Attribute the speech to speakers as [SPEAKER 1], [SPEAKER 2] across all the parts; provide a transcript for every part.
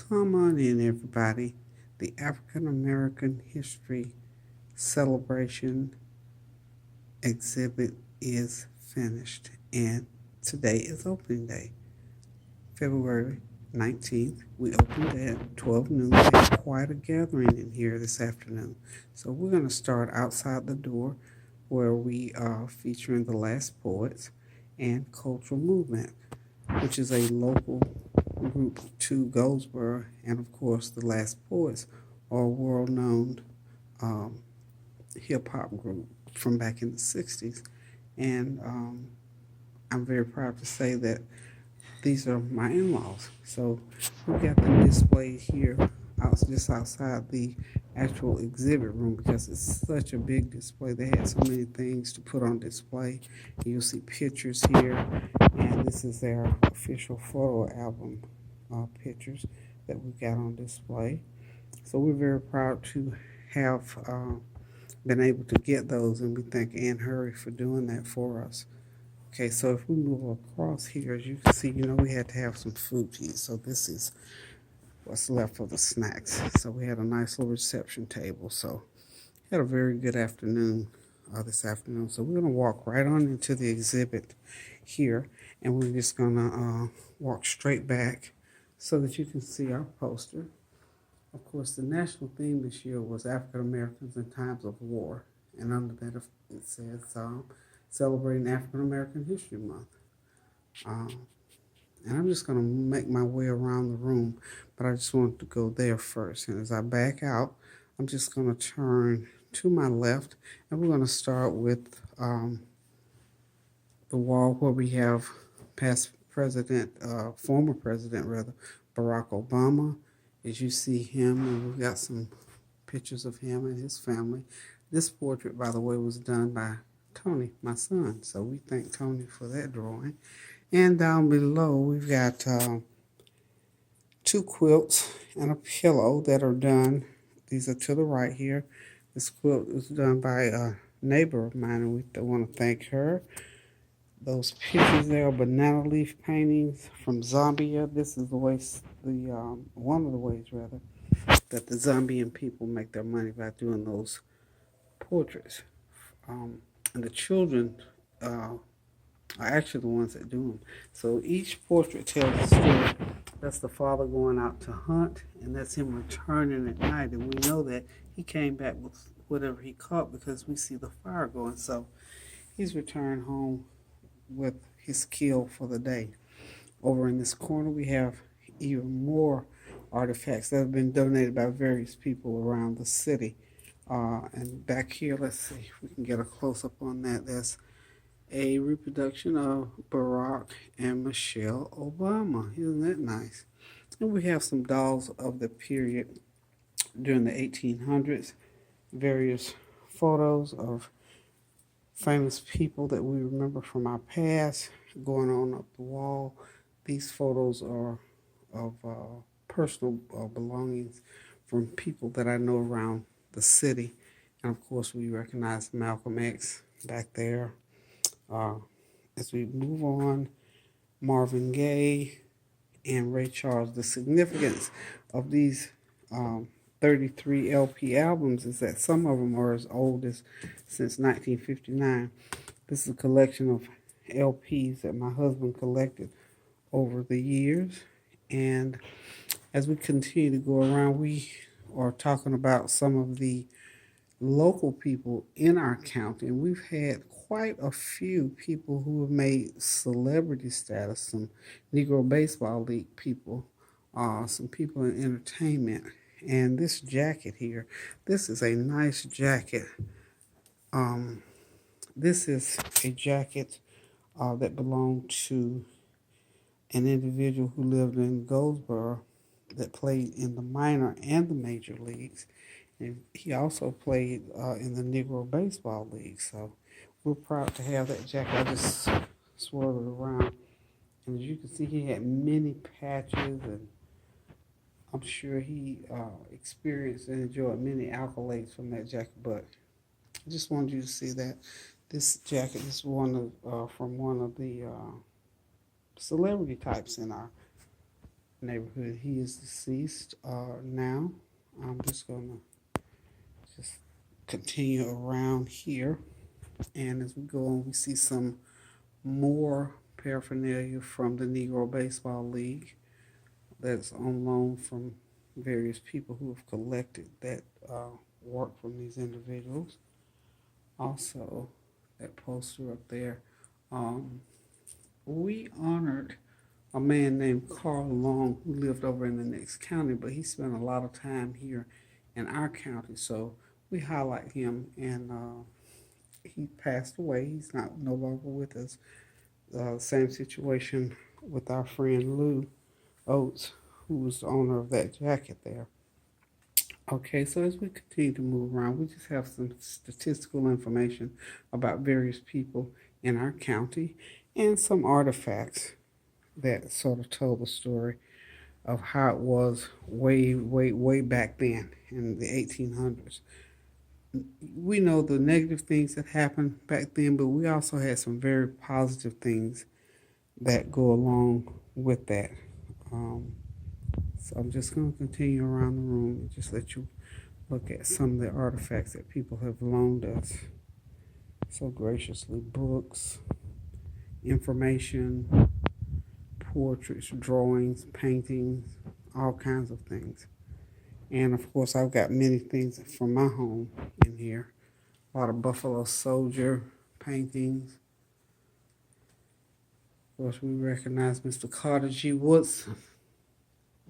[SPEAKER 1] Come on in, everybody. The African American History Celebration exhibit is finished, and today is opening day, February 19th. We opened at 12 noon. We had quite a gathering in here this afternoon. So we're going to start outside the door where we are featuring the Last Poets and Cultural Movement, which is a local group to Goldsboro, and of course, the Last Poets are a world known um, hip hop group from back in the 60s. And I'm very proud to say that these are my in laws. So we got them displayed here just outside the actual exhibit room because it's such a big display. They had so many things to put on display. You'll see pictures here, and this is their official photo album pictures that we've got on display. So we're very proud to have been able to get those, and we thank Ann Hurry for doing that for us. Okay, so if we move across here, as you can see, we had to have some food to eat. So this is what's left of the snacks. So we had a nice little reception table. So had a very good afternoon this afternoon. So we're going to walk right on into the exhibit here, and we're just going to walk straight back so that you can see our poster. Of course, the national theme this year was African Americans in Times of War, and under that it says celebrating African American History Month. And I'm just going to make my way around the room, but I just want to go there first. And as I back out, I'm just going to turn to my left, and we're going to start with the wall where we have former president rather, Barack Obama. As you see him, and we've got some pictures of him and his family. This portrait, by the way, was done by Tony, my son. So we thank Tony for that drawing. And down below, we've got two quilts and a pillow that are done. These are to the right here. This quilt was done by a neighbor of mine, and we want to thank her. Those pictures there are banana leaf paintings from Zambia. This is one of the ways rather that the Zambian people make their money by doing those portraits. And the children are actually the ones that do them. So each portrait tells a story. That's the father going out to hunt, and that's him returning at night. And we know that he came back with whatever he caught because we see the fire going. So he's returned home with his kill for the day. Over in this corner, we have even more artifacts that have been donated by various people around the city. And back here, let's see if we can get a close-up on that. That's a reproduction of Barack and Michelle Obama. Isn't that nice? And we have some dolls of the period during the 1800s, various photos of famous people that we remember from our past going on up the wall. These photos are of personal belongings from people that I know around the city. And of course, we recognize Malcolm X back there. As we move on, Marvin Gaye and Ray Charles. The significance of these 33 LP albums is that some of them are as old as since 1959. This is a collection of LPs that my husband collected over the years. And as we continue to go around, we are talking about some of the local people in our county. And we've had quite a few people who have made celebrity status, some Negro Baseball League people, some people in entertainment. And this jacket here, this is a nice jacket. This is a jacket that belonged to an individual who lived in Goldsboro that played in the minor and the major leagues. And he also played in the Negro Baseball League. So we're proud to have that jacket. I just swirled it around. And as you can see, he had many patches, and I'm sure he experienced and enjoyed many accolades from that jacket. But I just wanted you to see that this jacket is from one of the celebrity types in our neighborhood. He is deceased now. I'm just going to just continue around here. And as we go on, we see some more paraphernalia from the Negro Baseball League that's on loan from various people who have collected that work from these individuals. Also, that poster up there, we honored a man named Carl Long who lived over in the next county, but he spent a lot of time here in our county, so we highlight him. And he passed away. He's no longer with us. Same situation with our friend Lou Oates, who was the owner of that jacket there. Okay, so as we continue to move around, we just have some statistical information about various people in our county and some artifacts that sort of told the story of how it was way back then in the 1800s. We know the negative things that happened back then, but we also had some very positive things that go along with that. So I'm just going to continue around the room and just let you look at some of the artifacts that people have loaned us so graciously. Books, information, portraits, drawings, paintings, all kinds of things. And of course, I've got many things from my home in here. A lot of Buffalo Soldier paintings. Of course, we recognize Mr. Carter G. Woodson,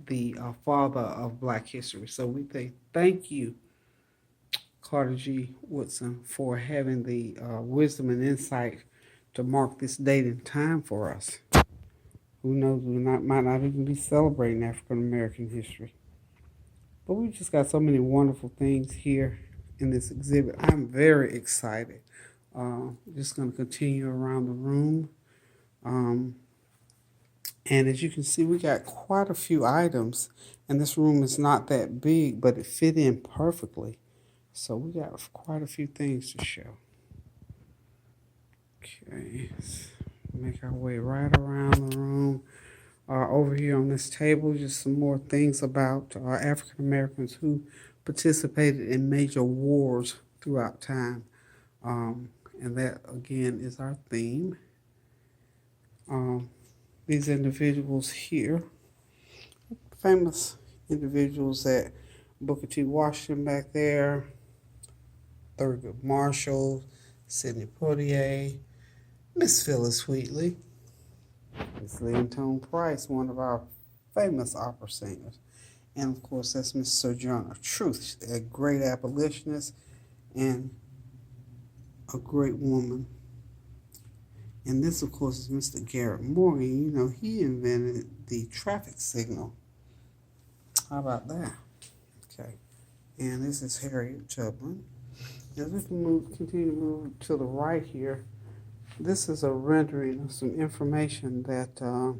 [SPEAKER 1] the father of Black history. So we thank you, Carter G. Woodson, for having the wisdom and insight to mark this date and time for us. Who knows, we might not even be celebrating African American history. But we've just got so many wonderful things here in this exhibit. I'm very excited. Just going to continue around the room. And as you can see, we got quite a few items, and this room is not that big, but it fit in perfectly. So we got quite a few things to show. Okay, let's make our way right around the room. Over here on this table, just some more things about African Americans who participated in major wars throughout time. And that, again, is our theme. These individuals here, famous individuals that Booker T. Washington back there, Thurgood Marshall, Sidney Poitier, Miss Phyllis Wheatley, Miss Leontine Price, one of our famous opera singers. And of course, that's Miss Sojourner Truth, a great abolitionist and a great woman. And this, of course, is Mr. Garrett Morgan. You know, he invented the traffic signal. How about that? Okay. And this is Harriet Tubman. As we can continue to move to the right here, this is a rendering of some information that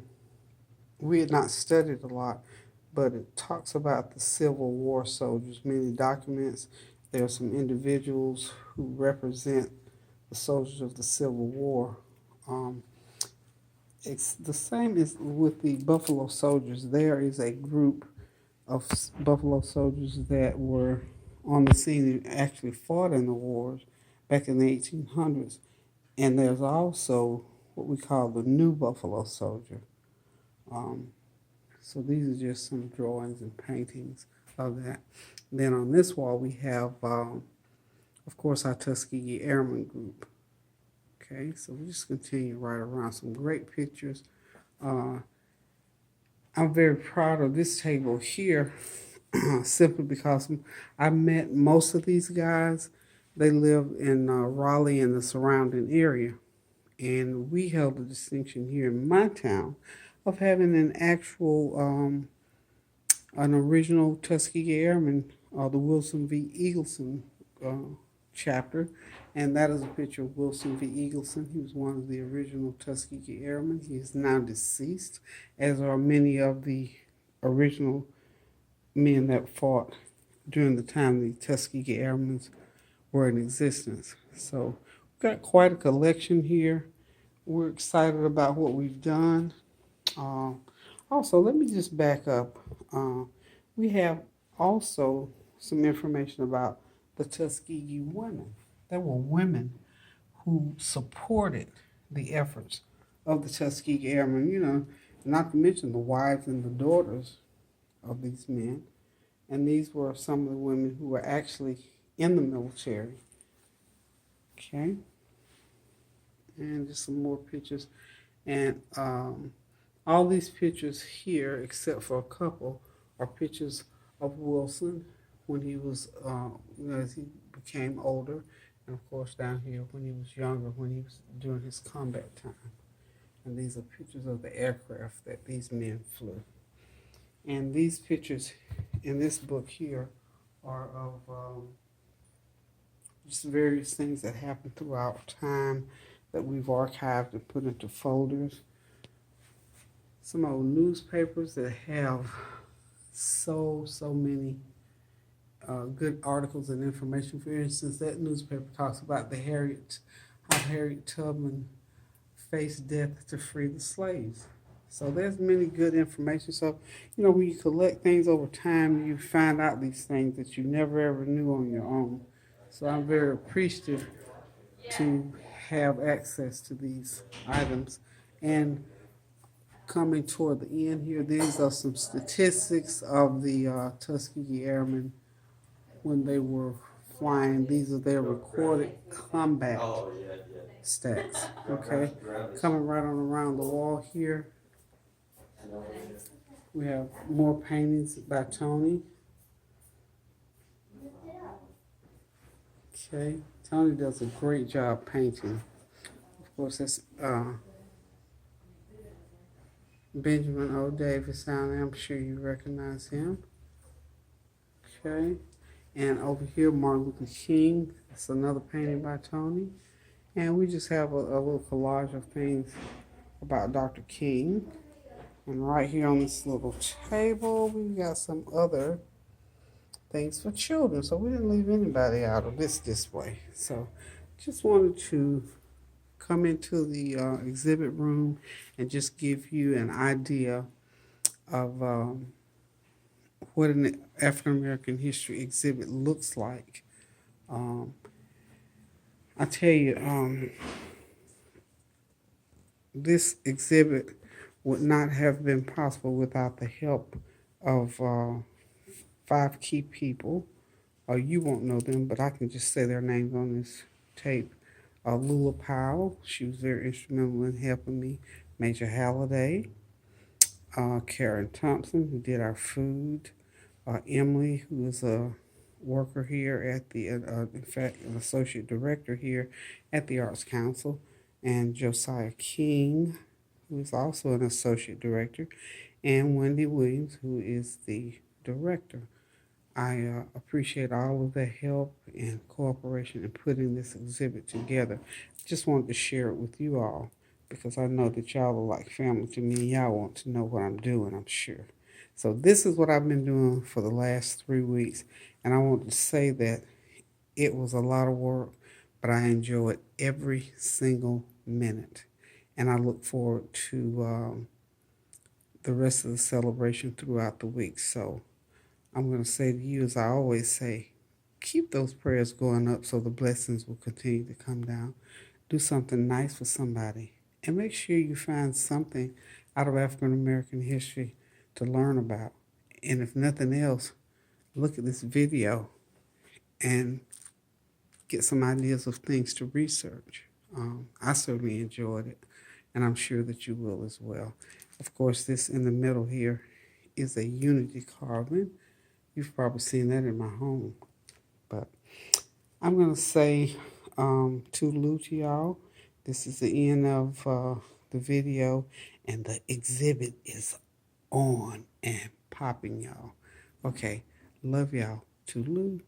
[SPEAKER 1] we had not studied a lot, but it talks about the Civil War soldiers, many documents. There are some individuals who represent the soldiers of the Civil War. It's the same as with the Buffalo Soldiers. There is a group of Buffalo Soldiers that were on the scene and actually fought in the wars back in the 1800s. And there's also what we call the New Buffalo Soldier. So these are just some drawings and paintings of that. Then on this wall we have, of course, our Tuskegee Airmen group. Okay, so we just continue right around. Some great pictures. I'm very proud of this table here simply because I met most of these guys. They live in Raleigh and the surrounding area. And we held the distinction here in my town of having an actual, an original Tuskegee Airman, the Wilson V. Eagleson chapter. And that is a picture of Wilson V. Eagleson. He was one of the original Tuskegee Airmen. He is now deceased, as are many of the original men that fought during the time the Tuskegee Airmen were in existence. So we've got quite a collection here. We're excited about what we've done. Also, let me just back up. We have also some information about the Tuskegee women. There were women who supported the efforts of the Tuskegee Airmen, not to mention the wives and the daughters of these men. And these were some of the women who were actually in the military. Okay. And just some more pictures. And all these pictures here, except for a couple, are pictures of Wilson when he was, as he became older. And of course, down here when he was younger, when he was during his combat time. And these are pictures of the aircraft that these men flew. And these pictures in this book here are of just various things that happened throughout time that we've archived and put into folders. Some old newspapers that have so many good articles and information. For instance, that newspaper talks about how Harriet Tubman faced death to free the slaves. So there's many good information. So, when you collect things over time, you find out these things that you never ever knew on your own. So I'm very appreciative to have access to these items. And coming toward the end here, these are some statistics of the Tuskegee Airmen when they were flying. These are their recorded combat stats. Okay, coming right on around the wall here, we have more paintings by Tony. Okay, Tony does a great job painting. Of course, that's Benjamin O. Davis down there. I'm sure you recognize him. Okay, and over here, Martin Luther King. That's another painting by Tony. And we just have a little collage of things about Dr. King. And right here on this little table, we've got some other things for children. So we didn't leave anybody out of this way. So just wanted to come into the exhibit room and just give you an idea of what an African American history exhibit looks like. I tell you, this exhibit would not have been possible without the help of 5 key people. You won't know them, but I can just say their names on this tape. Lula Powell, she was very instrumental in helping me. Major Halliday, Karen Thompson, who did our food. Emily, who is a worker here at the, in fact, an associate director here at the Arts Council. And Josiah King, who is also an associate director. And Wendy Williams, who is the director. I appreciate all of their help and cooperation in putting this exhibit together. Just wanted to share it with you all because I know that y'all are like family to me. Y'all want to know what I'm doing, I'm sure. So this is what I've been doing for the last 3 weeks. And I want to say that it was a lot of work, but I enjoyed every single minute. And I look forward to the rest of the celebration throughout the week. So I'm going to say to you, as I always say, keep those prayers going up so the blessings will continue to come down. Do something nice for somebody. And make sure you find something out of African American history to learn about. And if nothing else, look at this video and get some ideas of things to research. I certainly enjoyed it, and I'm sure that you will as well. Of course, this in the middle here is a Unity carving. You've probably seen that in my home. But I'm going to say toodaloo to y'all. This is the end of the video, and the exhibit is on and popping, y'all. Okay, love y'all. Toodaloo.